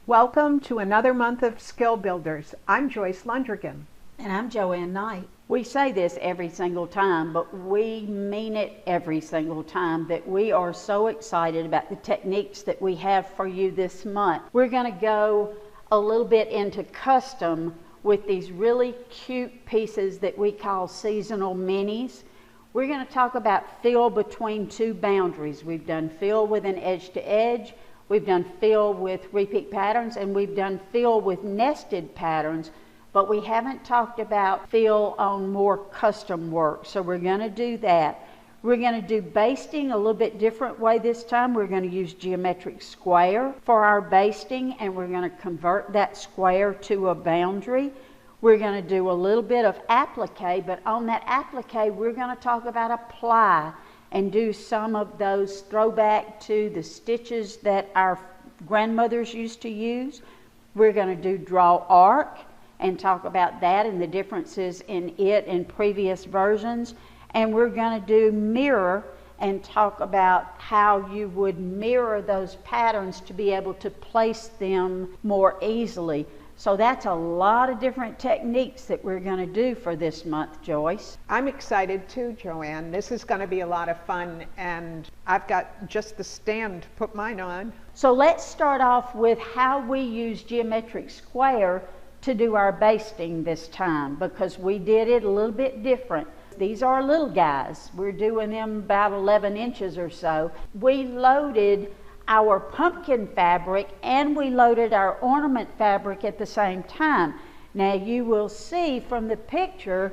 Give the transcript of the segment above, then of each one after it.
Welcome to another month of Skill Builders. I'm Joyce Lundrigan. And I'm Joanne Knight. We say this every single time, but we mean it every single time that we are so excited about the techniques that we have for you this month. We're going to go a little bit into custom with these really cute pieces that we call seasonal minis. We're going to talk about fill between two boundaries. We've done fill with an edge to edge. We've done fill with repeat patterns, and we've done fill with nested patterns, but we haven't talked about fill on more custom work. So we're going to do that. We're going to do basting a little bit different way this time. We're going to use geometric square for our basting, and we're going to convert that square to a boundary. We're going to do a little bit of applique, but on that applique, we're going to talk about apply and do some of those throwback to the stitches that our grandmothers used to use. We're going to do draw arc and talk about that and the differences in it in previous versions. And we're going to do mirror and talk about how you would mirror those patterns to be able to place them more easily. So that's a lot of different techniques that we're going to do for this month, Joyce. I'm excited too, Joanne. This is going to be a lot of fun, and I've got just the stand to put mine on. So let's start off with how we use geometric square to do our basting this time, because we did it a little bit different. These are little guys. We're doing them about 11 inches or so. We loaded our pumpkin fabric and we loaded our ornament fabric at the same time. Now you will see from the picture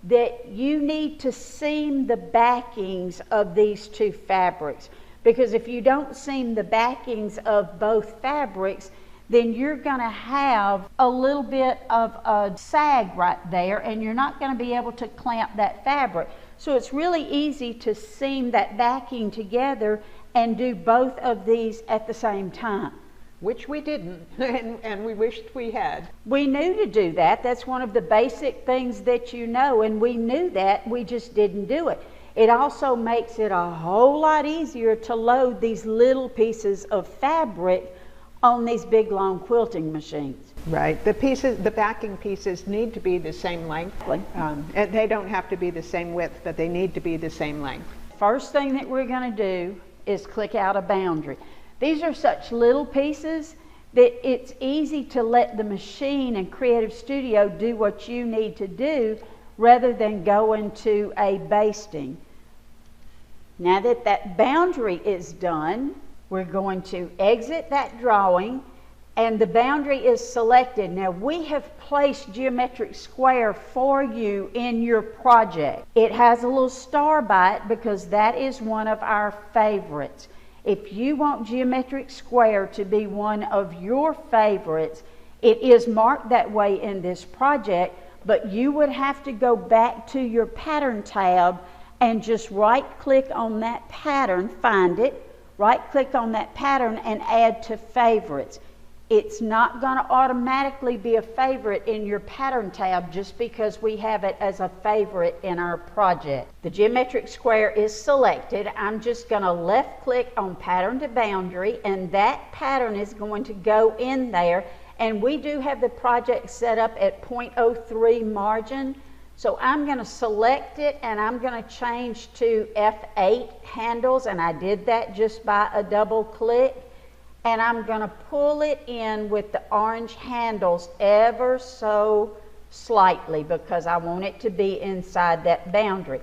that you need to seam the backings of these two fabrics, because if you don't seam the backings of both fabrics, then you're going to have a little bit of a sag right there, and you're not going to be able to clamp that fabric. So it's really easy to seam that backing together and do both of these at the same time. Which we didn't, and we wished we had. We knew to do that. That's one of the basic things that you know, and we knew that, we just didn't do it. It also makes it a whole lot easier to load these little pieces of fabric on these big long quilting machines. Right. The backing pieces need to be the same length. And they don't have to be the same width, but they need to be the same length. First thing that we're going to do is click out a boundary. These are such little pieces that it's easy to let the machine and Creative Studio do what you need to do rather than go into a basting. Now that that boundary is done, we're going to exit that drawing, and the boundary is selected. Now we have placed geometric square for you in your project. It has a little star by it because that is one of our favorites. If you want geometric square to be one of your favorites, it is marked that way in this project, but you would have to go back to your pattern tab and just right click on that pattern, find it, right click on that pattern and add to favorites. It's not going to automatically be a favorite in your pattern tab just because we have it as a favorite in our project. The geometric square is selected. I'm just going to left click on pattern to boundary, and that pattern is going to go in there. And we do have the project set up at 0.03 margin. So I'm going to select it and I'm going to change to F8 handles, and I did that just by a double click. And I'm going to pull it in with the orange handles ever so slightly because I want it to be inside that boundary.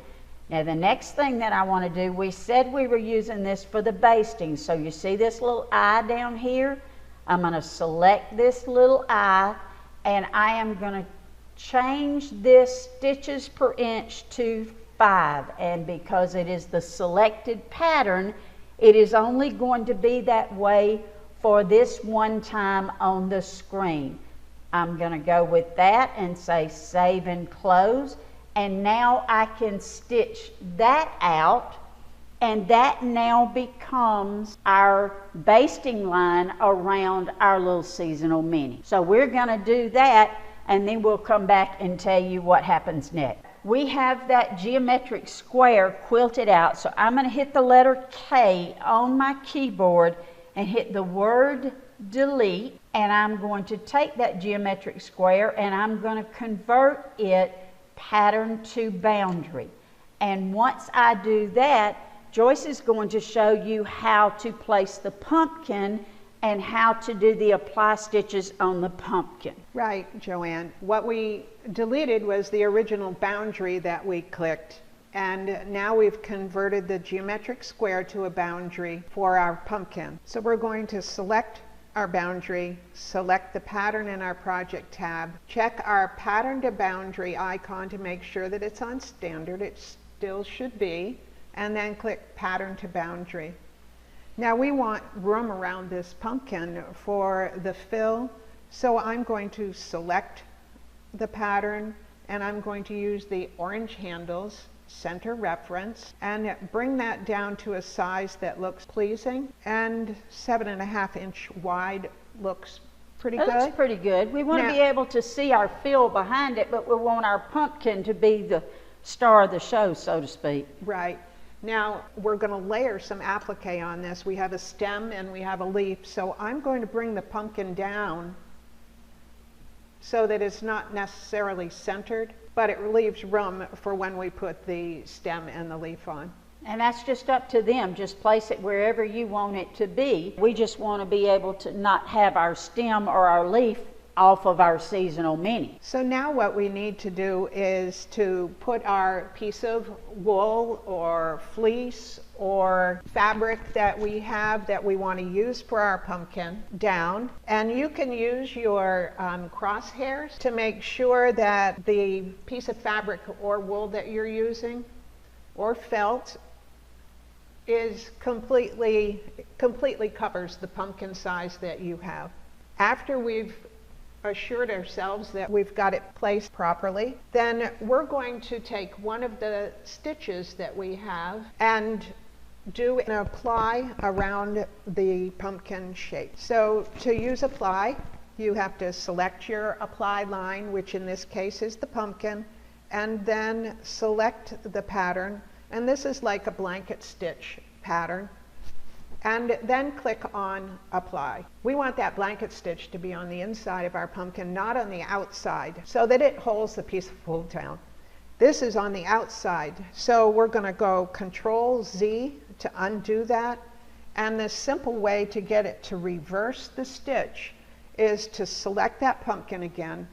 Now the next thing that I want to do, we said we were using this for the basting. So you see this little eye down here? I'm going to select this little eye, and I am going to change this stitches per inch to 5. And because it is the selected pattern, it is only going to be that way for this one time on the screen. I'm going to go with that and say save and close, and now I can stitch that out, and that now becomes our basting line around our little seasonal mini. So we're going to do that, and then we'll come back and tell you what happens next. We have that geometric square quilted out, so I'm going to hit the letter K on my keyboard and hit the word delete, and I'm going to take that geometric square and I'm going to convert it pattern to boundary. And once I do that, Joyce is going to show you how to place the pumpkin and how to do the apply stitches on the pumpkin. Right, Joanne. What we deleted was the original boundary that we clicked, and now we've converted the geometric square to a boundary for our pumpkin. So we're going to select our boundary, select the pattern in our project tab, check our pattern to boundary icon to make sure that it's on standard. It still should be, and then click pattern to boundary. Now we want room around this pumpkin for the fill, so I'm going to select the pattern and I'm going to use the orange handles, center reference, and bring that down to a size that looks pleasing, and 7.5 inch wide looks pretty good. That looks pretty good. We want to be able to see our fill behind it, but we want our pumpkin to be the star of the show, so to speak. Right. Now we're going to layer some applique on this. We have a stem and we have a leaf, so I'm going to bring the pumpkin down so that it's not necessarily centered, but it leaves room for when we put the stem and the leaf on. And that's just up to them. Just place it wherever you want it to be. We just want to be able to not have our stem or our leaf off of our seasonal mini. So now what we need to do is to put our piece of wool or fleece or fabric that we have that we want to use for our pumpkin down, and you can use your crosshairs to make sure that the piece of fabric or wool that you're using or felt is completely covers the pumpkin size that you have. After we've assured ourselves that we've got it placed properly, then we're going to take one of the stitches that we have and do an apply around the pumpkin shape. So to use apply, you have to select your apply line, which in this case is the pumpkin, and then select the pattern, and this is like a blanket stitch pattern, and then click on apply. We want that blanket stitch to be on the inside of our pumpkin, not on the outside, so that it holds the piece of wool down. This is on the outside, so we're going to go Control Z to undo that, and the simple way to get it to reverse the stitch is to select that pumpkin again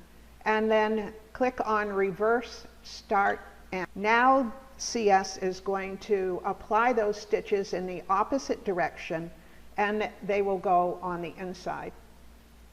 and then click on reverse, start, and now CS is going to apply those stitches in the opposite direction, and they will go on the inside.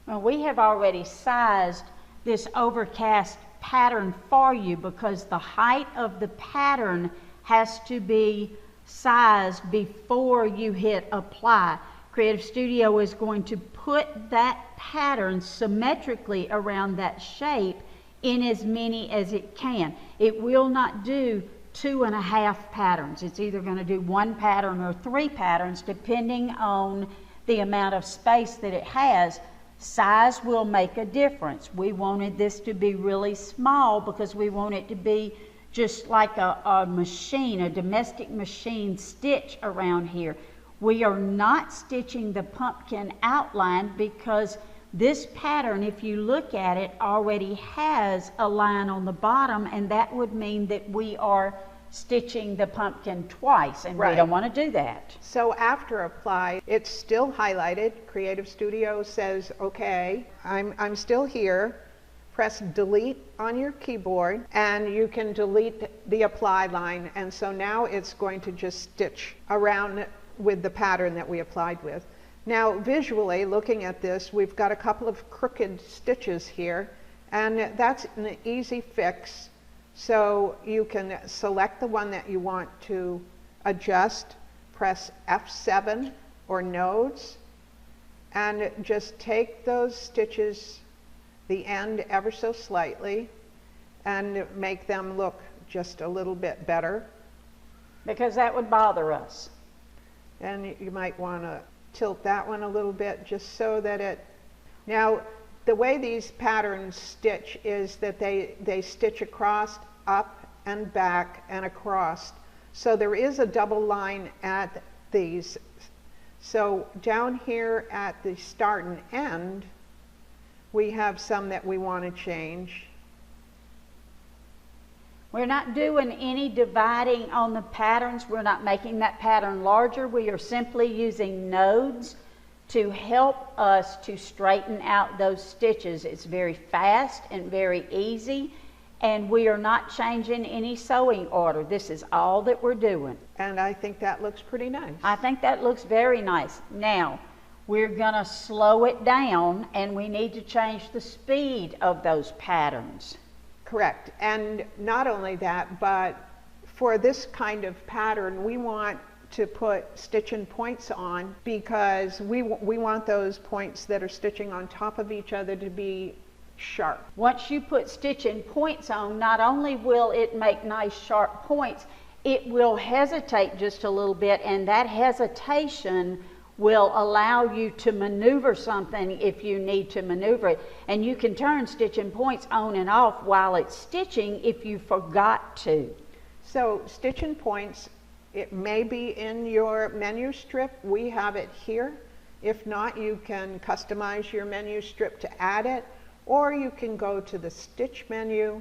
Well, we have already sized this overcast pattern for you because the height of the pattern has to be sized before you hit apply. Creative Studio is going to put that pattern symmetrically around that shape in as many as it can. It will not do 2.5 patterns. It's either going to do 1 pattern or 3 patterns depending on the amount of space that it has. Size will make a difference. We wanted this to be really small because we want it to be just like a machine, a domestic machine stitch around here. We are not stitching the pumpkin outline because this pattern, if you look at it, already has a line on the bottom, and that would mean that we are stitching the pumpkin twice, and we don't want to do that. So after apply, it's still highlighted. Creative Studio says, okay, I'm still here. Press delete on your keyboard and you can delete the apply line, and so now it's going to just stitch around with the pattern that we applied with. Now visually looking at this, we've got a couple of crooked stitches here, and that's an easy fix. So you can select the one that you want to adjust, press F7 or nodes, and just take those stitches, the end ever so slightly, and make them look just a little bit better. Because that would bother us. And you might want to tilt that one a little bit just so that it... Now, the way these patterns stitch is that they stitch across, up and back and across. So there is a double line at these. So down here at the start and end, we have some that we want to change. We're not doing any dividing on the patterns. We're not making that pattern larger. We are simply using nodes to help us to straighten out those stitches. It's very fast and very easy, and we are not changing any sewing order. This is all that we're doing. And I think that looks pretty nice. I think that looks very nice. Now, we're gonna slow it down, and we need to change the speed of those patterns. Correct. And not only that, but for this kind of pattern, we want to put stitch and points on, because we want those points that are stitching on top of each other to be sharp. Once you put stitch and points on, not only will it make nice sharp points, it will hesitate just a little bit, and that hesitation will allow you to maneuver something if you need to maneuver it. And you can turn stitch and points on and off while it's stitching if you forgot to. So stitch and points, it may be in your menu strip. We have it here. If not, you can customize your menu strip to add it, or you can go to the stitch menu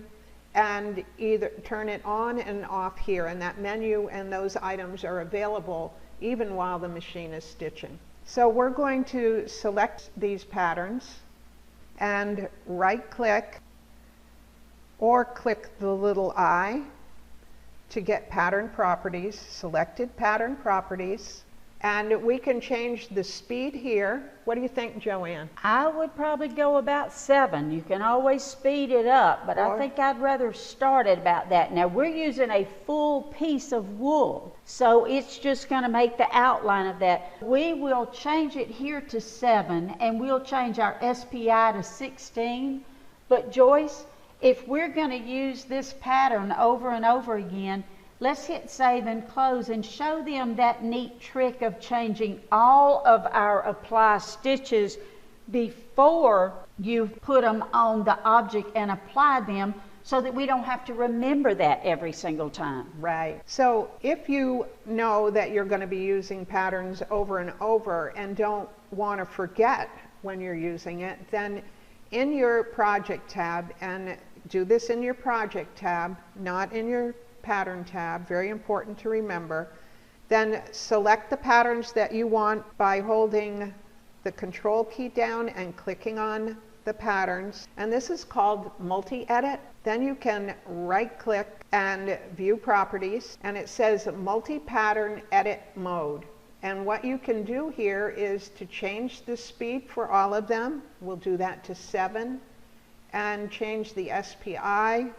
and either turn it on and off here, and that menu and those items are available even while the machine is stitching. So we're going to select these patterns and right click or click the little eye to get pattern properties, selected pattern properties, and we can change the speed here. What do you think, Joanne? I would probably go about 7. You can always speed it up, but I think I'd rather start at about that. Now, we're using a full piece of wool, so it's just going to make the outline of that. We will change it here to 7, and we'll change our SPI to 16. But Joyce, if we're going to use this pattern over and over again, let's hit save and close and show them that neat trick of changing all of our apply stitches before you put them on the object and apply them, so that we don't have to remember that every single time. Right. So if you know that you're going to be using patterns over and over and don't want to forget when you're using it, then in your project tab, and do this in your project tab, not in your pattern tab, very important to remember, then select the patterns that you want by holding the control key down and clicking on the patterns, and this is called multi-edit. Then you can right click and view properties, and it says multi-pattern edit mode, and what you can do here is to change the speed for all of them. We'll do that to 7, and change the SPI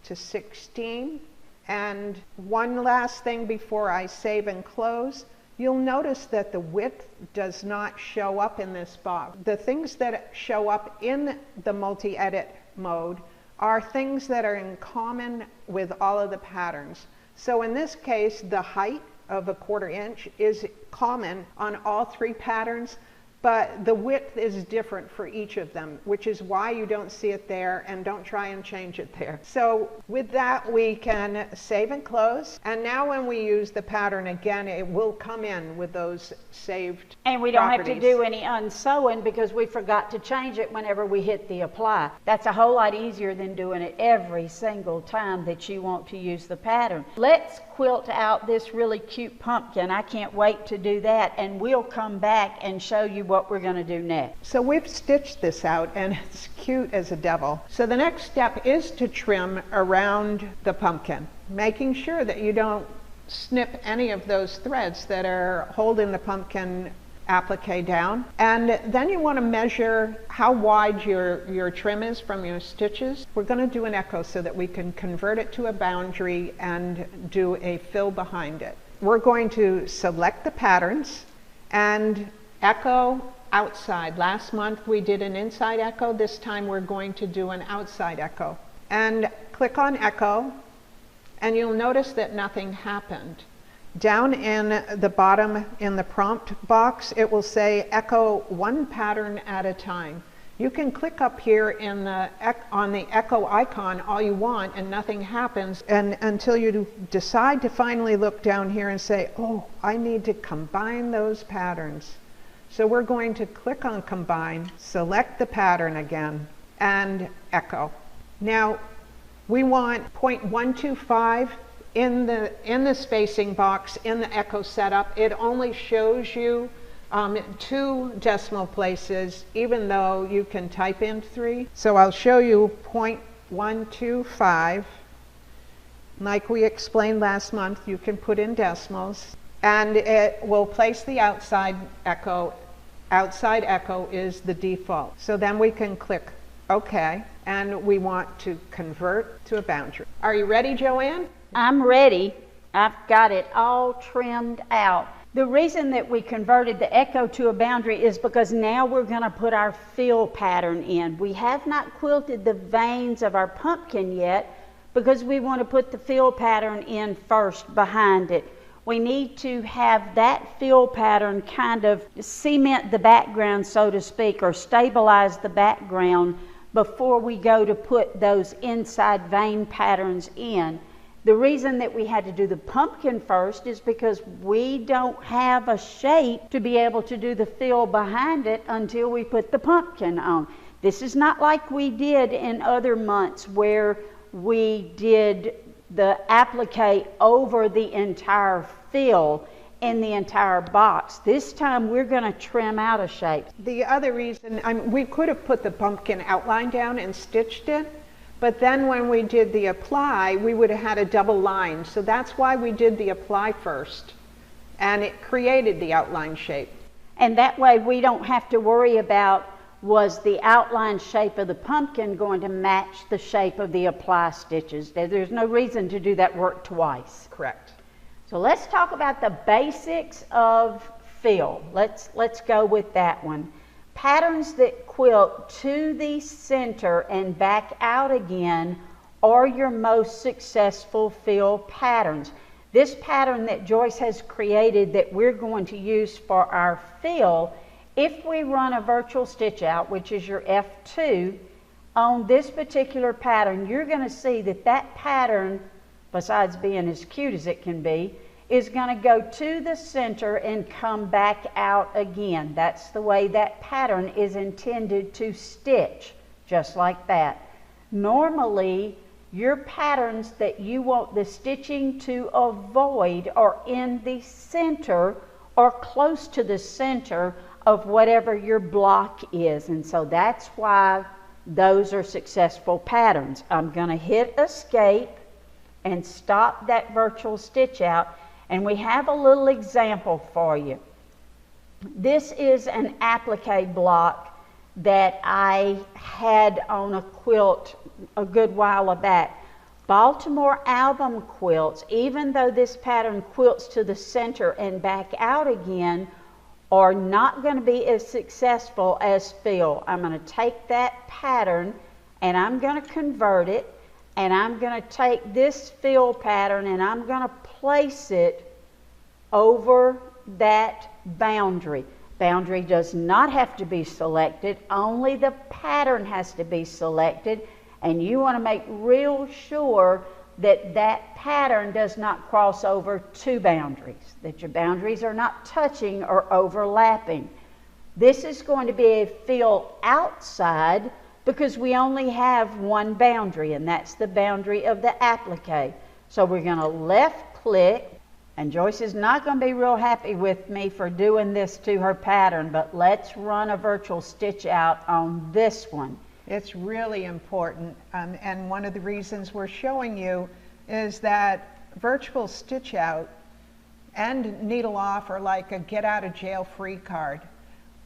to 16. And one last thing before I save and close, you'll notice that the width does not show up in this box. The things that show up in the multi-edit mode are things that are in common with all of the patterns. So in this case, the height of 1/4 inch is common on all 3 patterns, but the width is different for each of them, which is why you don't see it there, and don't try and change it there. So with that, we can save and close, and now when we use the pattern again, it will come in with those saved And we don't properties. have to do any unsewing because we forgot to change it whenever we hit the apply. That's a whole lot easier than doing it every single time that you want to use the pattern. Let's quilt out this really cute pumpkin. I can't wait to do that, and we'll come back and show you what we're going to do next. So we've stitched this out, and it's cute as a devil. So the next step is to trim around the pumpkin, making sure that you don't snip any of those threads that are holding the pumpkin applique down. And then you want to measure how wide your trim is from your stitches. We're going to do an echo so that we can convert it to a boundary and do a fill behind it. We're going to select the patterns and echo outside. Last month we did an inside echo. This time we're going to do an outside echo. And click on echo, and you'll notice that nothing happened. Down in the bottom in the prompt box, it will say echo 1 pattern at a time. You can click up here in the on the echo icon all you want, and nothing happens, and until you decide to finally look down here and say, oh, I need to combine those patterns. So we're going to click on Combine, select the pattern again, and echo. Now, we want 0.125 in the spacing box in the echo setup. It only shows you 2 decimal places, even though you can type in 3. So I'll show you 0.125. Like we explained last month, you can put in decimals, and it will place the outside echo. Outside echo is the default. So then we can click OK, and we want to convert to a boundary. Are you ready, Joanne? I'm ready. I've got it all trimmed out. The reason that we converted the echo to a boundary is because now we're going to put our fill pattern in. We have not quilted the veins of our pumpkin yet because we want to put the fill pattern in first behind it. We need to have that fill pattern kind of cement the background, so to speak, or stabilize the background before we go to put those inside vein patterns in. The reason that we had to do the pumpkin first is because we don't have a shape to be able to do the fill behind it until we put the pumpkin on. This is not like we did in other months where we did the applique over the entire fill in the entire box. This time we're going to trim out a shape. The other reason, we could have put the pumpkin outline down and stitched it, but then when we did the apply, we would have had a double line. So that's why we did the apply first, and it created the outline shape. And that way we don't have to worry about, was the outline shape of the pumpkin going to match the shape of the apply stitches? There's no reason to do that work twice. Correct. So let's talk about the basics of fill. Let's go with that one. Patterns that quilt to the center and back out again are your most successful fill patterns. This pattern that Joyce has created that we're going to use for our fill, if we run a virtual stitch out, which is your F2, on this particular pattern, you're going to see that that pattern, besides being as cute as it can be, is going to go to the center and come back out again. That's the way that pattern is intended to stitch, just like that. Normally, your patterns that you want the stitching to avoid are in the center or close to the center of whatever your block is. And so that's why those are successful patterns. I'm going to hit escape and stop that virtual stitch out, and we have a little example for you. This is an applique block that I had on a quilt a good while back. Baltimore album quilts, even though this pattern quilts to the center and back out again, are not going to be as successful as fill. I'm going to take that pattern and I'm going to convert it, and I'm going to take this fill pattern and I'm going to place it over that boundary. Boundary does not have to be selected, only the pattern has to be selected, and you want to make real sure that that pattern does not cross over two boundaries, that your boundaries are not touching or overlapping. This is going to be a fill outside because we only have one boundary, and that's the boundary of the applique. So we're going to left click, and Joyce is not going to be real happy with me for doing this to her pattern, but let's run a virtual stitch out on this one. It's really important, and one of the reasons we're showing you is that virtual stitch out and needle off are like a get out of jail free card.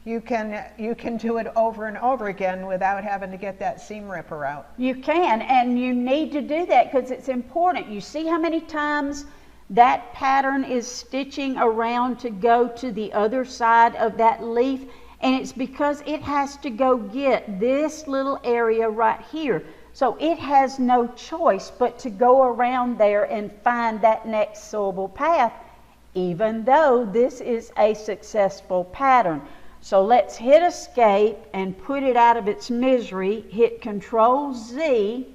You can do it over and over again without having to get that seam ripper out. You can, and you need to do that because it's important. You see how many times that pattern is stitching around to go to the other side of that leaf, and it's because it has to go get this little area right here. So it has no choice but to go around there and find that next sewable path, even though this is a successful pattern. So let's hit escape and put it out of its misery. Hit Control Z.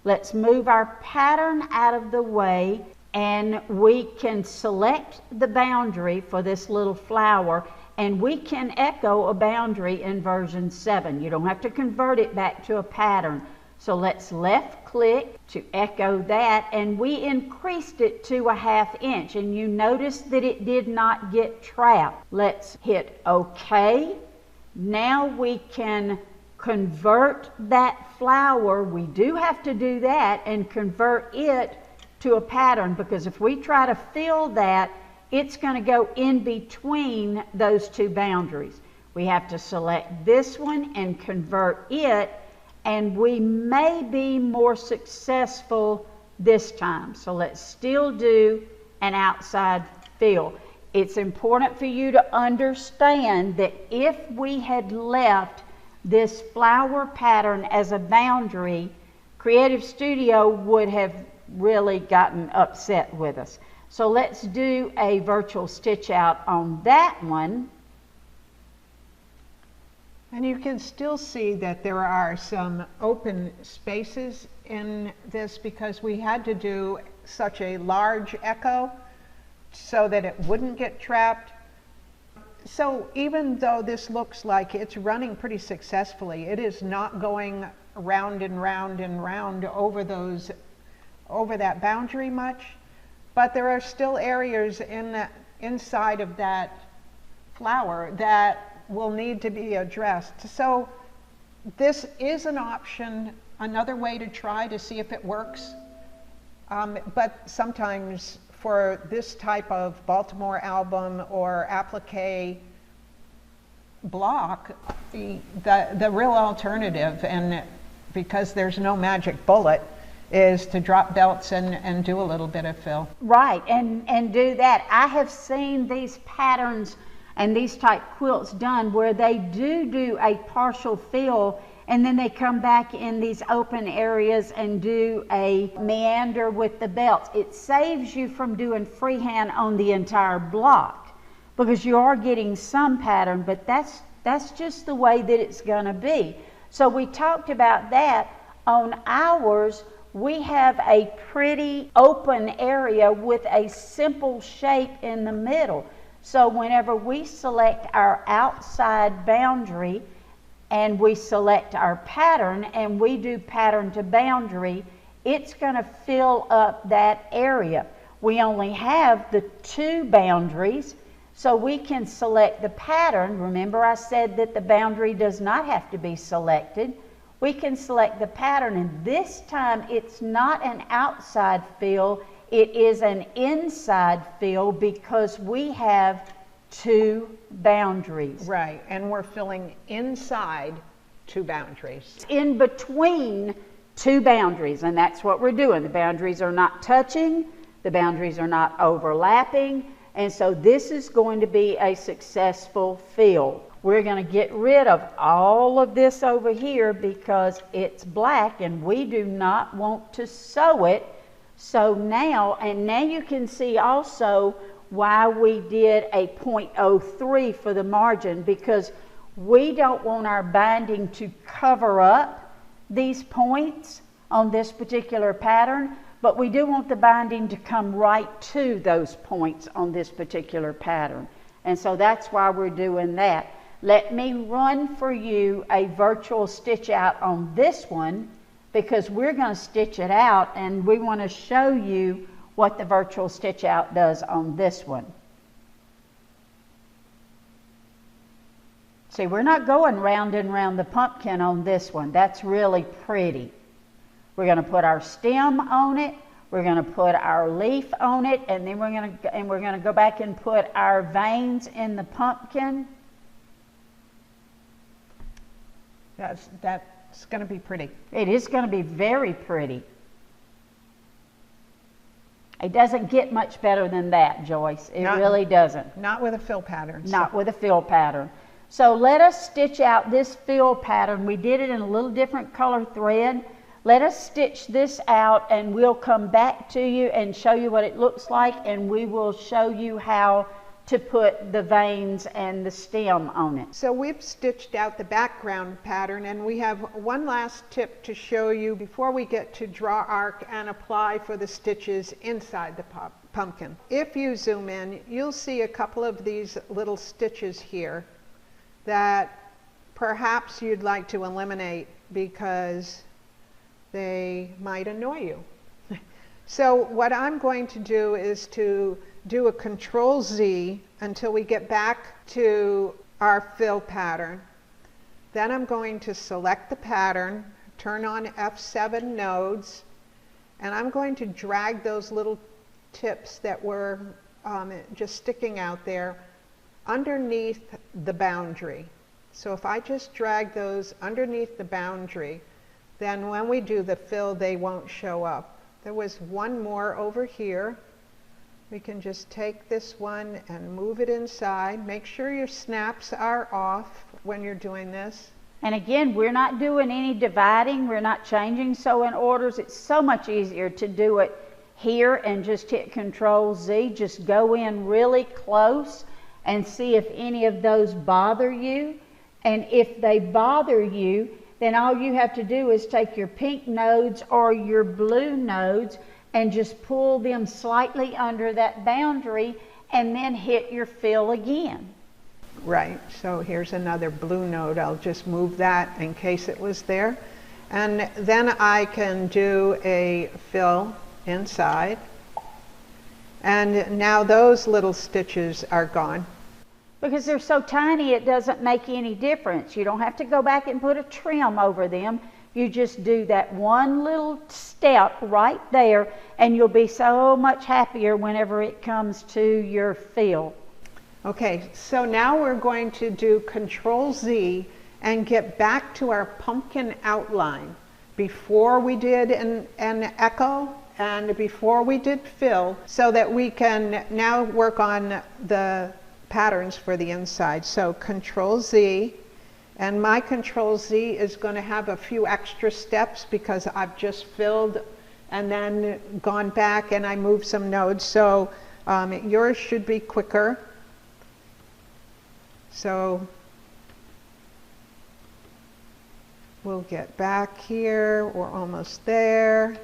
Let's move our pattern out of the way, and we can select the boundary for this little flower, and we can echo a boundary in version 7. You don't have to convert it back to a pattern. So let's left click to echo that, and we increased it to 1/2 inch, and you notice that it did not get trapped. Let's hit OK. Now we can convert that flower. We do have to do that and convert it to a pattern, because if we try to fill that, it's going to go in between those two boundaries. We have to select this one and convert it, and we may be more successful this time. So let's still do an outside fill. It's important for you to understand that if we had left this flower pattern as a boundary, Creative Studio would have really gotten upset with us. So let's do a virtual stitch out on that one. And you can still see that there are some open spaces in this because we had to do such a large echo so that it wouldn't get trapped. So even though this looks like it's running pretty successfully, it is not going round and round and round over that boundary much. But there are still areas inside of that flower that will need to be addressed. So this is an option, another way to try to see if it works. But sometimes for this type of Baltimore album or applique block, the real alternative, and because there's no magic bullet, is to drop belts and do a little bit of fill. Right, and do that. I have seen these patterns and these type quilts done where they do a partial fill, and then they come back in these open areas and do a meander with the belts. It saves you from doing freehand on the entire block because you are getting some pattern, but that's just the way that it's gonna be. So we talked about that. On ours, we have a pretty open area with a simple shape in the middle. So whenever we select our outside boundary and we select our pattern and we do pattern to boundary, it's going to fill up that area. We only have the 2 boundaries, so we can select the pattern. Remember I said that the boundary does not have to be selected. We can select the pattern, and this time it's not an outside fill, it is an inside fill because we have 2 boundaries. Right, and we're filling inside 2 boundaries. In between 2 boundaries, and that's what we're doing. The boundaries are not touching, the boundaries are not overlapping, and so this is going to be a successful fill. We're going to get rid of all of this over here because it's black and we do not want to sew it. So now you can see also why we did a 0.03 for the margin, because we don't want our binding to cover up these points on this particular pattern, but we do want the binding to come right to those points on this particular pattern. And so that's why we're doing that. Let me run for you a virtual stitch out on this one, because we're going to stitch it out and we want to show you what the virtual stitch out does on this one. See, we're not going round and round the pumpkin on this one. That's really pretty. We're going to put our stem on it, we're going to put our leaf on it, and then we're going to go back and put our veins in the pumpkin. That's going to be pretty. It is going to be very pretty. It doesn't get much better than that, Joyce. It really doesn't. Not with a fill pattern. Not with a fill pattern. So let us stitch out this fill pattern. We did it in a little different color thread. Let us stitch this out and we'll come back to you and show you what it looks like, and we will show you how to put the veins and the stem on it. So we've stitched out the background pattern, and we have one last tip to show you before we get to draw arc and apply for the stitches inside the pumpkin. If you zoom in, you'll see a couple of these little stitches here that perhaps you'd like to eliminate because they might annoy you. So what I'm going to do is to do a Control Z until we get back to our fill pattern. Then I'm going to select the pattern, turn on F7 nodes, and I'm going to drag those little tips that were just sticking out there underneath the boundary. So if I just drag those underneath the boundary, then when we do the fill, they won't show up. There was one more over here. We can just take this one and move it inside. Make sure your snaps are off when you're doing this. And again, we're not doing any dividing. We're not changing sewing orders. It's so much easier to do it here and just hit Control Z. Just go in really close and see if any of those bother you. And if they bother you, then all you have to do is take your pink nodes or your blue nodes and just pull them slightly under that boundary and then hit your fill again. Right, so here's another blue node. I'll just move that in case it was there. And then I can do a fill inside. And now those little stitches are gone. Because they're so tiny, it doesn't make any difference. You don't have to go back and put a trim over them. You just do that one little step right there, and you'll be so much happier whenever it comes to your fill. Okay, so now we're going to do Control Z and get back to our pumpkin outline. Before we did an echo and before we did fill, so that we can now work on the patterns for the inside. So Control Z, and my Control Z is going to have a few extra steps because I've just filled and then gone back and I moved some nodes. So yours should be quicker. So we'll get back here. We're almost there.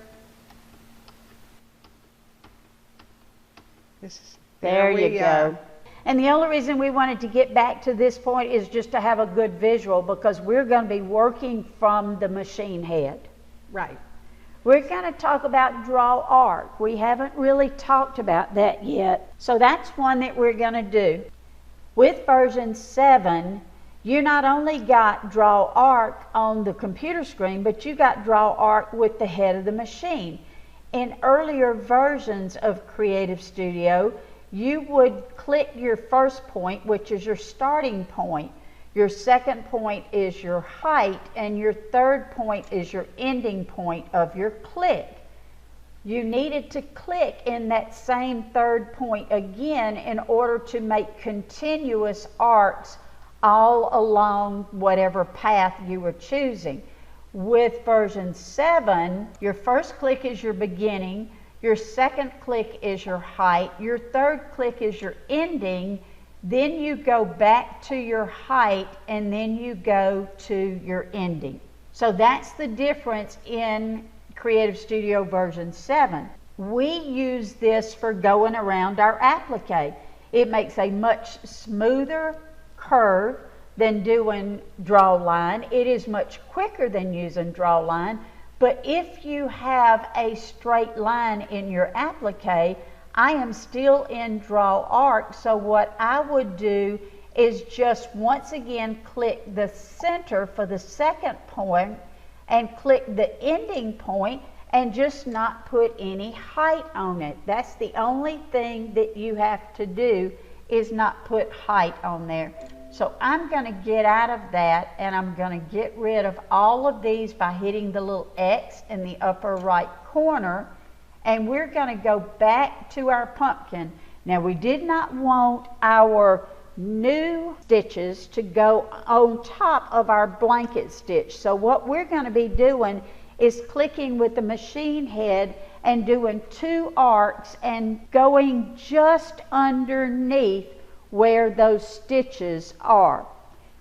There you go. And the only reason we wanted to get back to this point is just to have a good visual, because we're going to be working from the machine head. Right. We're going to talk about draw arc. We haven't really talked about that yet. So that's one that we're going to do. With version 7, you not only got draw arc on the computer screen, but you got draw arc with the head of the machine. In earlier versions of Creative Studio, you would click your first point, which is your starting point. Your second point is your height, and your third point is your ending point of your click. You needed to click in that same third point again in order to make continuous arcs all along whatever path you were choosing. With version 7, your first click is your beginning, your second click is your height, your third click is your ending, then you go back to your height, and then you go to your ending. So that's the difference in Creative Studio version 7. We use this for going around our applique. It makes a much smoother curve than doing draw line. It is much quicker than using draw line. But if you have a straight line in your applique, I am still in draw arc. So what I would do is just once again click the center for the second point and click the ending point and just not put any height on it. That's the only thing that you have to do, is not put height on there. So I'm going to get out of that, and I'm going to get rid of all of these by hitting the little X in the upper right corner, and we're going to go back to our pumpkin. Now, we did not want our new stitches to go on top of our blanket stitch. So what we're going to be doing is clicking with the machine head and doing 2 arcs and going just underneath where those stitches are.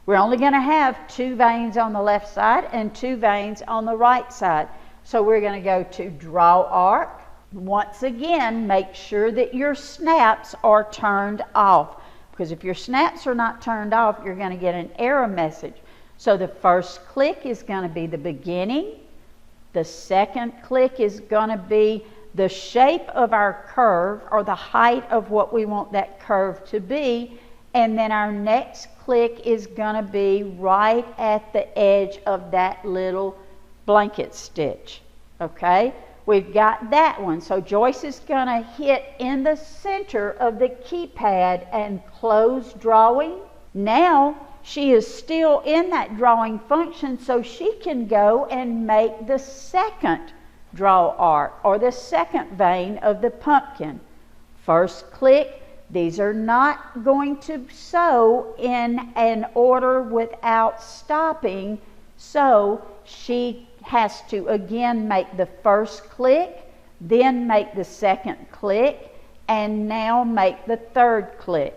We're only going to have 2 veins on the left side and 2 veins on the right side. So we're going to go to draw arc, Once again, make sure that your snaps are turned off, because if your snaps are not turned off, you're going to get an error message. So the first click is going to be the beginning. The second click is going to be the shape of our curve, or the height of what we want that curve to be. And then our next click is going to be right at the edge of that little blanket stitch. Okay, we've got that one. So Joyce is going to hit in the center of the keypad and close drawing. Now she is still in that drawing function, so she can go and make the second draw arc, or the second vein of the pumpkin. First click. These are not going to sew in an order without stopping, so she has to again make the first click, then make the second click, and now make the third click.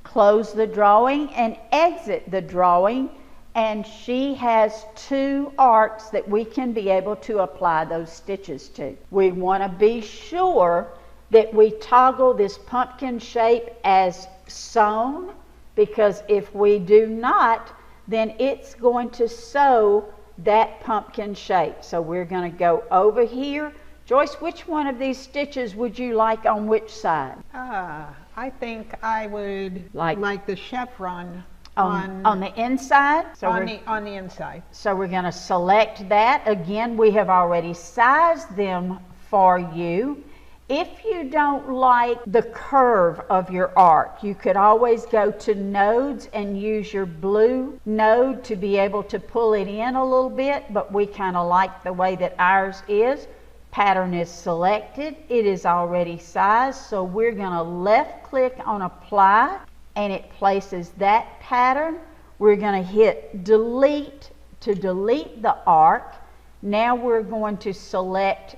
Close the drawing and exit the drawing, and she has 2 arcs that we can be able to apply those stitches to. We want to be sure that we toggle this pumpkin shape as sewn, because if we do not, then it's going to sew that pumpkin shape. So we're going to go over here. Joyce, which one of these stitches would you like on which side? I think I would like the chevron on the inside. So on the inside. So we're going to select that. Again, we have already sized them for you. If you don't like the curve of your arc, you could always go to nodes and use your blue node to be able to pull it in a little bit, but we kind of like the way that ours is. Pattern is selected, it is already sized, so we're going to left click on apply, and it places that pattern. We're going to hit delete to delete the arc. Now we're going to select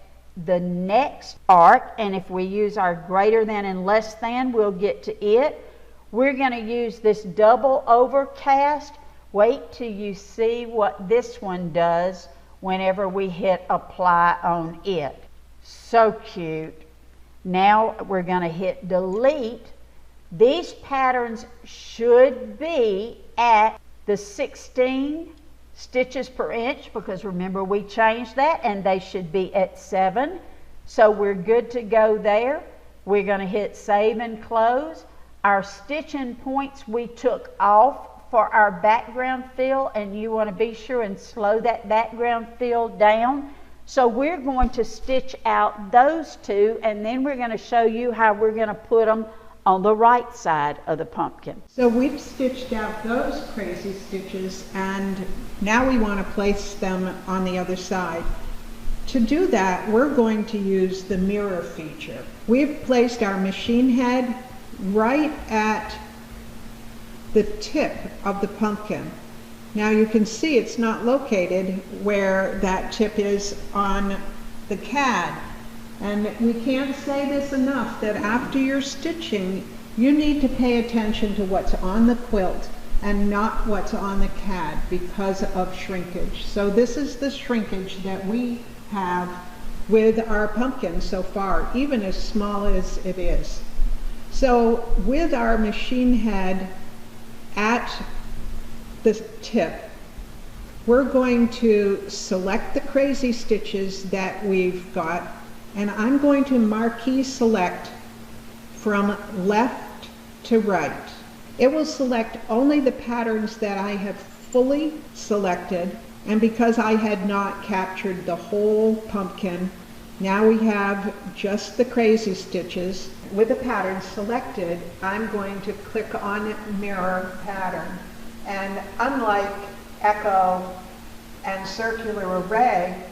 the next arc, and if we use our greater than and less than, we'll get to it. We're going to use this double overcast. Wait till you see what this one does whenever we hit apply on it. So cute. Now we're going to hit delete. These patterns should be at the 16 stitches per inch, because remember we changed that, and they should be at 7. So we're good to go there. We're going to hit save and close. Our stitching points we took off for our background fill, and you want to be sure and slow that background fill down. So we're going to stitch out those 2, and then we're going to show you how we're going to put them on the right side of the pumpkin. So we've stitched out those crazy stitches, and now we want to place them on the other side. To do that, we're going to use the mirror feature. We've placed our machine head right at the tip of the pumpkin. Now you can see it's not located where that tip is on the CAD. And we can't say this enough, that after you're stitching, you need to pay attention to what's on the quilt and not what's on the CAD because of shrinkage. So this is the shrinkage that we have with our pumpkin so far, even as small as it is. So with our machine head at the tip, we're going to select the crazy stitches that we've got, and I'm going to marquee select from left to right. It will select only the patterns that I have fully selected, and because I had not captured the whole pumpkin, now we have just the crazy stitches. With the pattern selected, I'm going to click on mirror pattern, and unlike echo and circular array,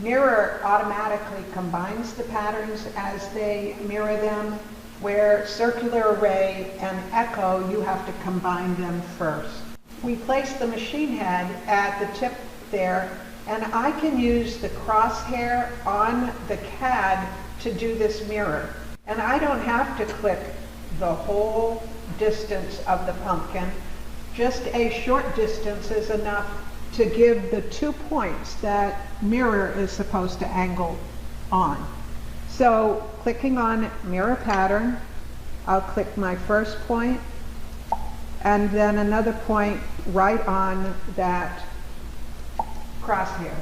mirror automatically combines the patterns as they mirror them, where circular array and echo, you have to combine them first. We place the machine head at the tip there, and I can use the crosshair on the CAD to do this mirror. And I don't have to click the whole distance of the pumpkin. Just a short distance is enough to give the 2 points that mirror is supposed to angle on. So clicking on mirror pattern, I'll click my first point and then another point right on that crosshair.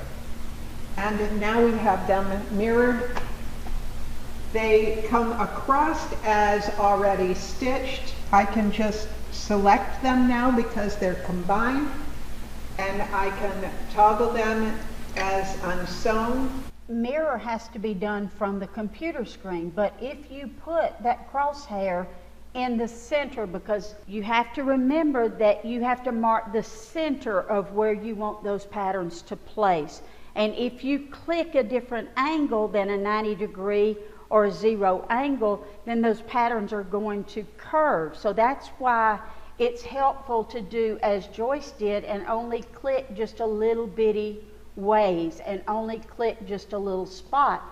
And now we have them mirrored. They come across as already stitched. I can just select them now because they're combined, and I can toggle them as unsewn. Mirror has to be done from the computer screen, but if you put that crosshair in the center, because you have to remember that you have to mark the center of where you want those patterns to place. And if you click a different angle than a 90-degree or a 0 angle, then those patterns are going to curve. So that's why it's helpful to do as Joyce did and only click just a little bitty ways and only click just a little spot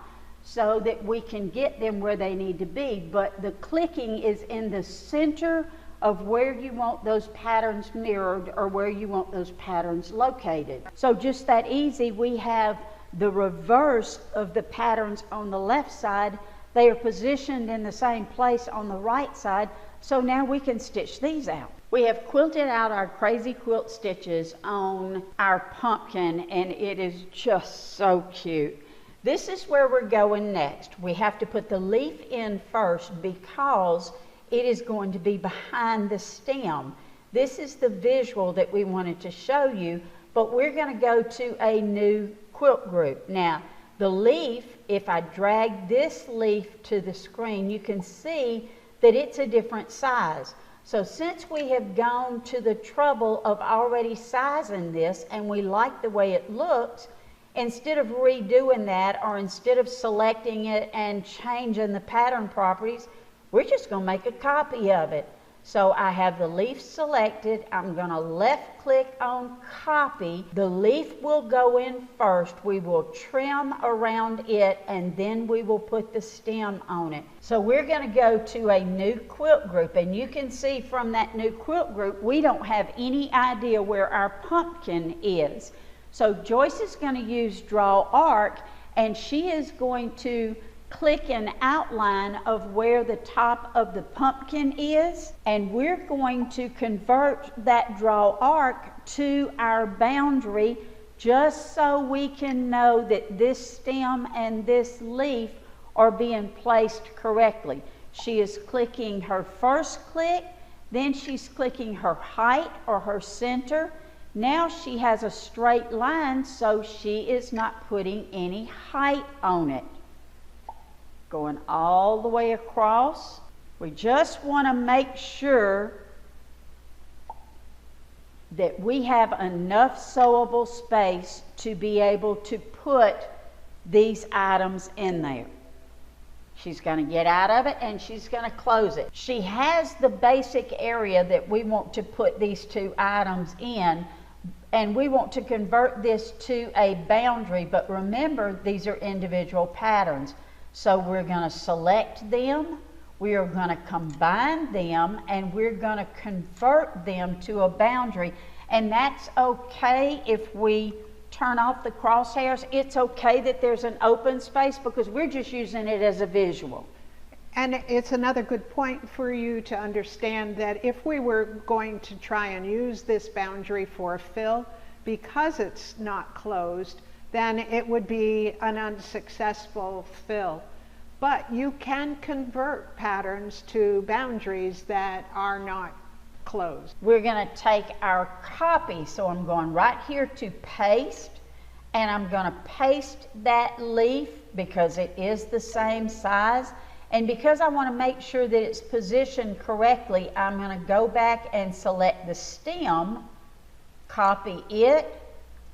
so that we can get them where they need to be. But the clicking is in the center of where you want those patterns mirrored or where you want those patterns located. So just that easy. We have the reverse of the patterns on the left side. They are positioned in the same place on the right side, so now we can stitch these out. We have quilted out our crazy quilt stitches on our pumpkin, and it is just so cute. This is where we're going next. We have to put the leaf in first because it is going to be behind the stem. This is the visual that we wanted to show you, but we're going to go to a new quilt group. Now, the leaf, if I drag this leaf to the screen, you can see that it's a different size. So since we have gone to the trouble of already sizing this and we like the way it looks, instead of redoing that or instead of selecting it and changing the pattern properties, we're just going to make a copy of it. So I have the leaf selected. I'm going to left click on copy. The leaf will go in first. We will trim around it and then we will put the stem on it. So we're going to go to a new quilt group, and you can see from that new quilt group we don't have any idea where our pumpkin is. So Joyce is going to use Draw Arc, and she is going to click an outline of where the top of the pumpkin is, and we're going to convert that Draw Arc to our boundary just so we can know that this stem and this leaf are being placed correctly. She is clicking her first click, then she's clicking her height or her center. Now she has a straight line, so she is not putting any height on it. Going all the way across. We just want to make sure that we have enough sewable space to be able to put these items in there. She's going to get out of it and she's going to close it. She has the basic area that we want to put these two items in, and we want to convert this to a boundary, but remember these are individual patterns. So we're going to select them, we are going to combine them, and we're going to convert them to a boundary. And that's okay if we turn off the crosshairs. It's okay that there's an open space because we're just using it as a visual. And it's another good point for you to understand that if we were going to try and use this boundary for a fill, because it's not closed, then it would be an unsuccessful fill. But you can convert patterns to boundaries that are not closed. We're going to take our copy, so I'm going right here to paste, and I'm going to paste that leaf because it is the same size. And because I want to make sure that it's positioned correctly, I'm going to go back and select the stem, copy it,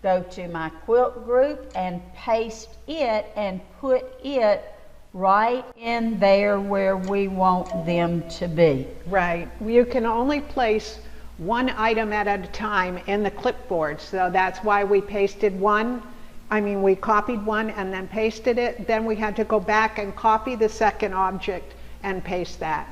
go to my quilt group and paste it and put it right in there where we want them to be. Right. You can only place one item at a time in the clipboard, so that's why we pasted one. We copied one and then pasted it. Then we had to go back and copy the second object and paste that.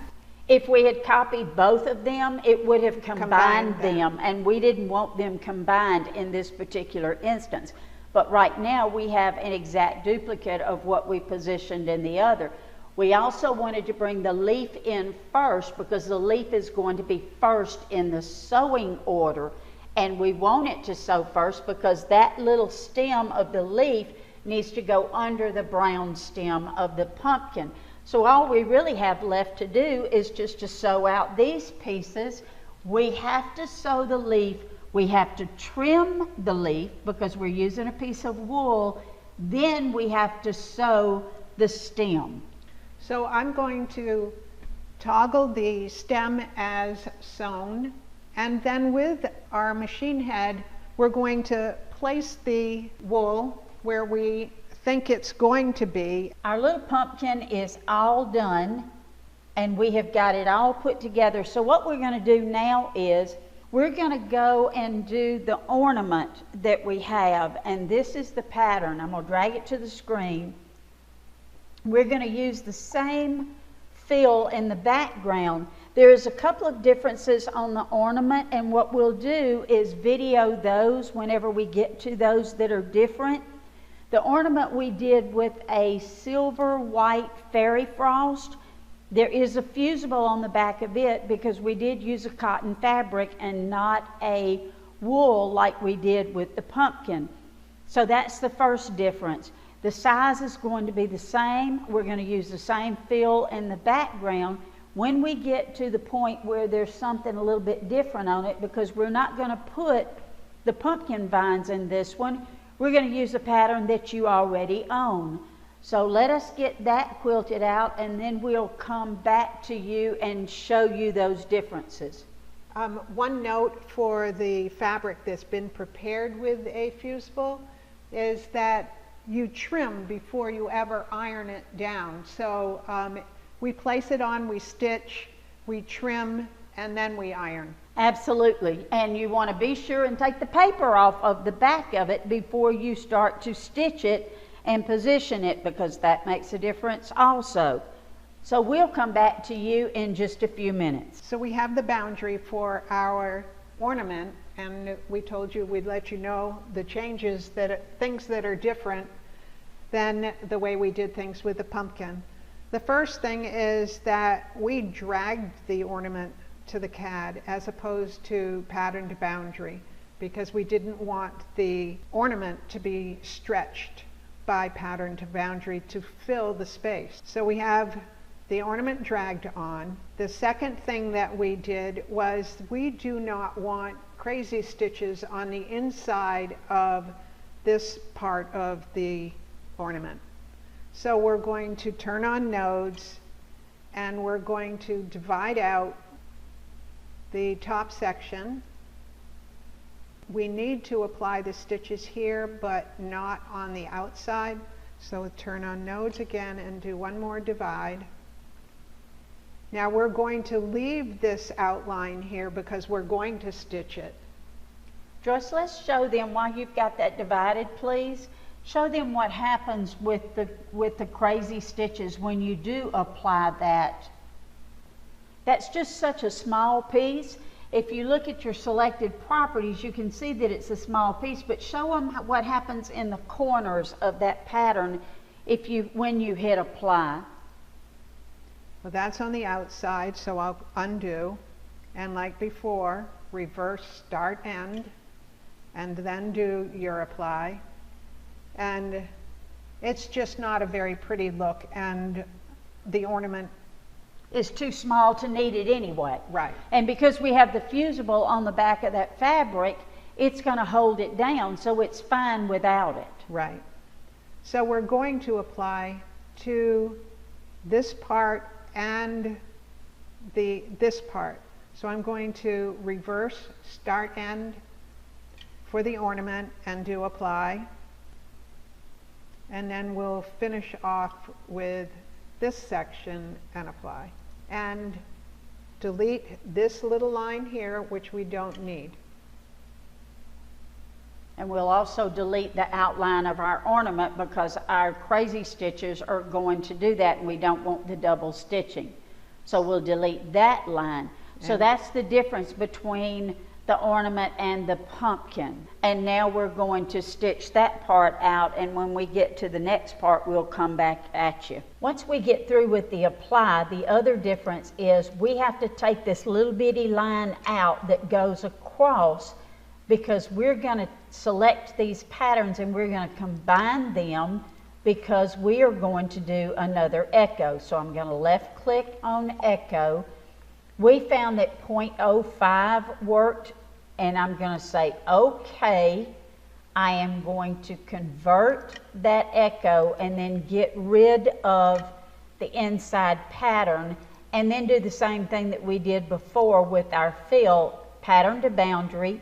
If we had copied both of them, it would have combined them, and we didn't want them combined in this particular instance. But right now we have an exact duplicate of what we positioned in the other. We also wanted to bring the leaf in first because the leaf is going to be first in the sowing order. And we want it to sow first because that little stem of the leaf needs to go under the brown stem of the pumpkin. So all we really have left to do is just to sow out these pieces. We have to sow the leaf. We have to trim the leaf because we're using a piece of wool. Then we have to sew the stem. So I'm going to toggle the stem as sewn, and then with our machine head, we're going to place the wool where we think it's going to be. Our little pumpkin is all done, and we have got it all put together. So what we're going to do now is we're going to go and do the ornament that we have, and this is the pattern. I'm going to drag it to the screen. We're going to use the same fill in the background. There's a couple of differences on the ornament, and what we'll do is video those whenever we get to those that are different. The ornament we did with a silver white fairy frost. There is a fusible on the back of it because we did use a cotton fabric and not a wool like we did with the pumpkin. So that's the first difference. The size is going to be the same. We're going to use the same fill in the background. When we get to the point where there's something a little bit different on it, because we're not going to put the pumpkin vines in this one, we're going to use a pattern that you already own. So let us get that quilted out, and then we'll come back to you and show you those differences. One note for the fabric that's been prepared with a fusible is that you trim before you ever iron it down. So we place it on, we stitch, we trim, and then we iron. Absolutely. And you want to be sure and take the paper off of the back of it before you start to stitch it and position it, because that makes a difference also. So we'll come back to you in just a few minutes. So we have the boundary for our ornament, and we told you we'd let you know the changes, things that are different than the way we did things with the pumpkin. The first thing is that we dragged the ornament to the CAD as opposed to patterned boundary, because we didn't want the ornament to be stretched by pattern to boundary to fill the space. So we have the ornament dragged on. The second thing that we did was we do not want crazy stitches on the inside of this part of the ornament. So we're going to turn on nodes, and we're going to divide out the top section. We need to apply the stitches here, but not on the outside. So turn on nodes again and do one more divide. Now we're going to leave this outline here because we're going to stitch it. Joyce, let's show them, while you've got that divided, please, show them what happens with the crazy stitches when you do apply that. That's just such a small piece. If you look at your selected properties, you can see that it's a small piece, but show them what happens in the corners of that pattern when you hit apply. Well, that's on the outside, so I'll undo, and like before, reverse start end, and then do your apply. And it's just not a very pretty look, and the ornament is too small to need it anyway. Right. And because we have the fusible on the back of that fabric, it's going to hold it down, so it's fine without it. Right. So we're going to apply to this part and this part. So I'm going to reverse start end for the ornament and do apply. And then we'll finish off with this section and apply. And delete this little line here, which we don't need. And we'll also delete the outline of our ornament because our crazy stitches are going to do that, and we don't want the double stitching. So we'll delete that line. So that's the difference between the ornament and the pumpkin. And now we're going to stitch that part out, and when we get to the next part, we'll come back at you. Once we get through with the apply, the other difference is we have to take this little bitty line out that goes across, because we're going to select these patterns and we're going to combine them, because we are going to do another echo. So I'm going to left click on echo. We found that 0.05 worked, and I'm going to say okay. I am going to convert that echo and then get rid of the inside pattern, and then do the same thing that we did before with our fill, pattern to boundary,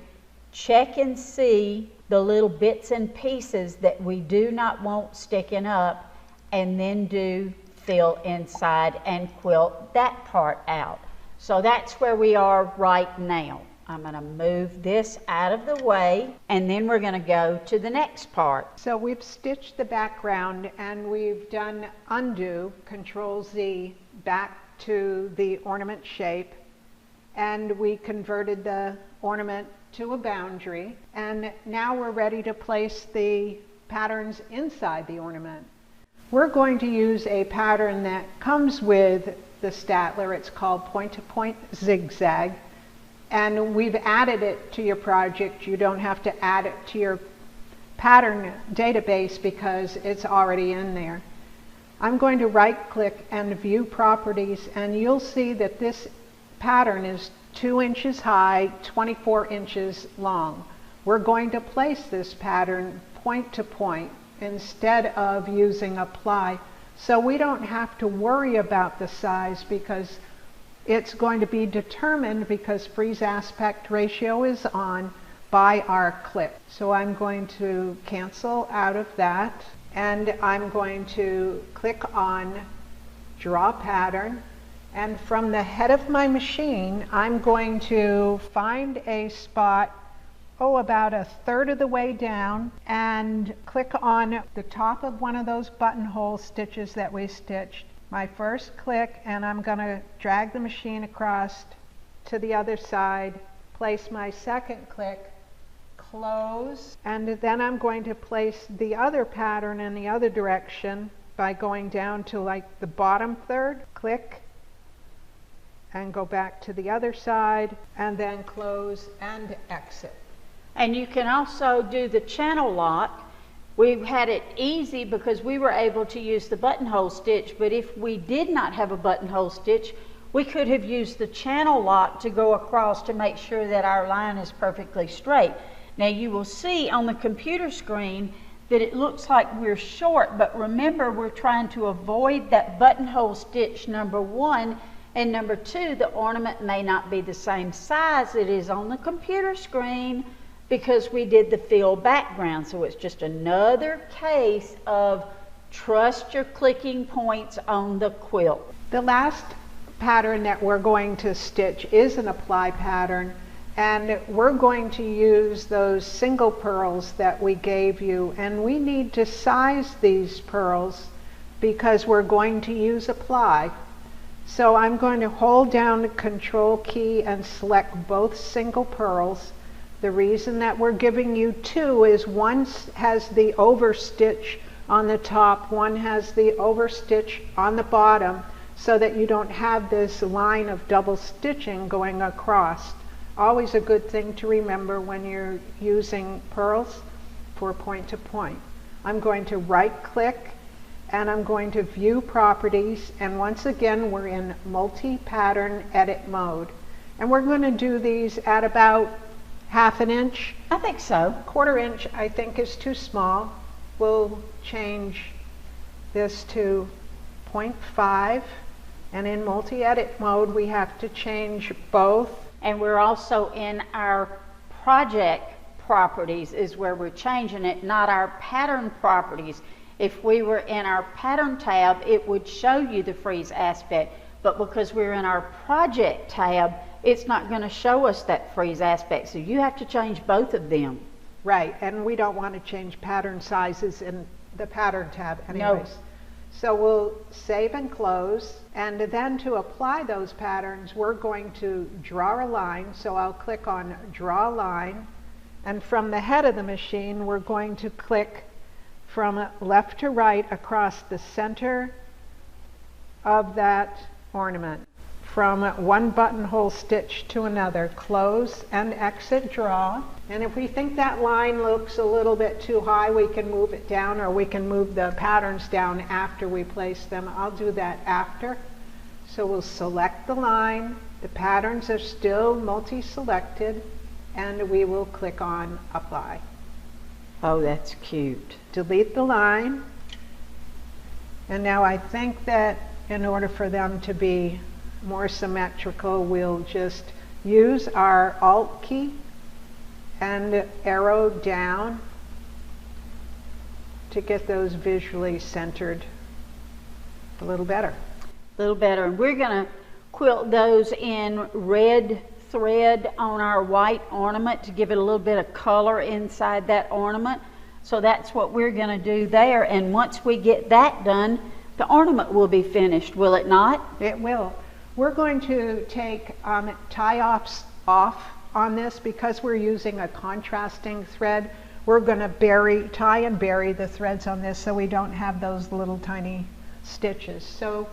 check and see the little bits and pieces that we do not want sticking up, and then do fill inside and quilt that part out. So that's where we are right now. I'm going to move this out of the way, and then we're going to go to the next part. So we've stitched the background and we've done undo, Control Z, back to the ornament shape, and we converted the ornament to a boundary, and now we're ready to place the patterns inside the ornament. We're going to use a pattern that comes with the Statler. It's called point-to-point zigzag, and we've added it to your project. You don't have to add it to your pattern database because it's already in there. I'm going to right click and view properties, and you'll see that this pattern is 2 inches high, 24 inches long. We're going to place this pattern point to point instead of using apply, so we don't have to worry about the size, because it's going to be determined, because freeze aspect ratio is on, by our click. So I'm going to cancel out of that, and I'm going to click on draw pattern, and from the head of my machine I'm going to find a spot about 1/3 of the way down, and click on the top of one of those buttonhole stitches that we stitched. My first click, and I'm going to drag the machine across to the other side, place my second click, close, and then I'm going to place the other pattern in the other direction by going down to like the bottom third, click, and go back to the other side, and then close and exit. And you can also do the channel lock. We've had it easy because we were able to use the buttonhole stitch, but if we did not have a buttonhole stitch, we could have used the channel lock to go across to make sure that our line is perfectly straight. Now you will see on the computer screen that it looks like we're short, but remember, we're trying to avoid that buttonhole stitch, number one, and number two, the ornament may not be the same size it is on the computer screen, because we did the fill background. So it's just another case of trust your clicking points on the quilt. The last pattern that we're going to stitch is an apply pattern, and we're going to use those single purls that we gave you, and we need to size these purls because we're going to use apply. So I'm going to hold down the Control key and select both single purls. The reason that we're giving you two is one has the overstitch on the top, one has the overstitch on the bottom, so that you don't have this line of double stitching going across. Always a good thing to remember when you're using purls for point to point. I'm going to right click, and I'm going to view properties, and once again we're in multi-pattern edit mode, and we're going to do these at about 1/2 inch. I think so. 1/4 inch I think is too small. We'll change this to 0.5, and in multi-edit mode we have to change both. And we're also in our project properties is where we're changing it, not our pattern properties. If we were in our pattern tab, it would show you the freeze aspect, but because we're in our project tab, it's not going to show us that freeze aspect, so you have to change both of them. Right, and we don't want to change pattern sizes in the pattern tab anyways. No. So we'll save and close, and then to apply those patterns, we're going to draw a line. So I'll click on Draw Line, and from the head of the machine, we're going to click from left to right across the center of that ornament. From one buttonhole stitch to another, close and exit draw. And if we think that line looks a little bit too high, we can move it down, or we can move the patterns down after we place them. I'll do that after. So we'll select the line. The patterns are still multi-selected, and we will click on Apply. Oh, that's cute. Delete the line. And now I think that in order for them to be more symmetrical, we'll just use our Alt key and arrow down to get those visually centered a little better. A little better. And we're going to quilt those in red thread on our white ornament to give it a little bit of color inside that ornament. So that's what we're going to do there. And once we get that done, the ornament will be finished, will it not? It will. We're going to take tie-offs off on this because we're using a contrasting thread. We're going to tie and bury the threads on this so we don't have those little tiny stitches. So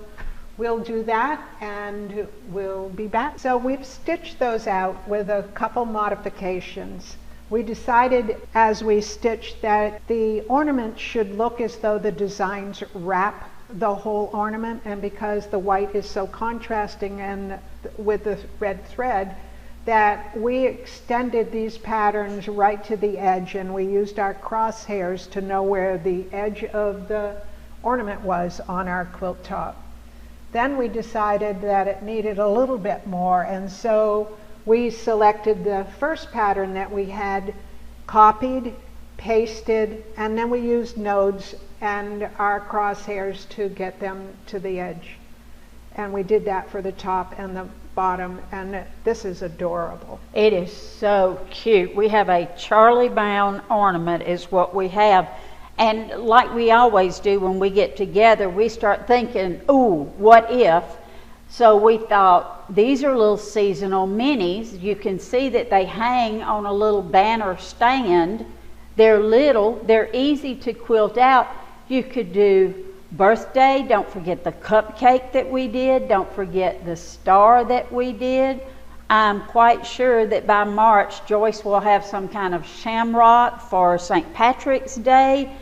we'll do that and we'll be back. So we've stitched those out with a couple modifications. We decided as we stitched that the ornament should look as though the designs wrap the whole ornament, and because the white is so contrasting and with the red thread, that we extended these patterns right to the edge, and we used our crosshairs to know where the edge of the ornament was on our quilt top. Then we decided that it needed a little bit more, and so we selected the first pattern that we had copied, pasted, and then we used nodes and our crosshairs to get them to the edge. And we did that for the top and the bottom, and this is adorable. It is so cute. We have a Charlie Brown ornament is what we have. And like we always do when we get together, we start thinking, ooh, what if? So we thought, these are little seasonal minis. You can see that they hang on a little banner stand. They're little, they're easy to quilt out. You could do birthday, don't forget the cupcake that we did, don't forget the star that we did. I'm quite sure that by March, Joyce will have some kind of shamrock for St. Patrick's Day.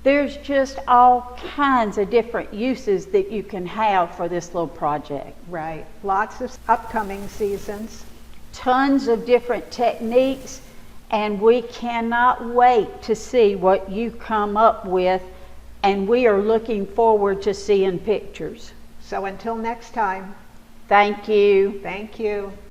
There's just all kinds of different uses that you can have for this little project. Right, lots of upcoming seasons. Tons of different techniques, and we cannot wait to see what you come up with, and we are looking forward to seeing pictures. So until next time. Thank you. Thank you.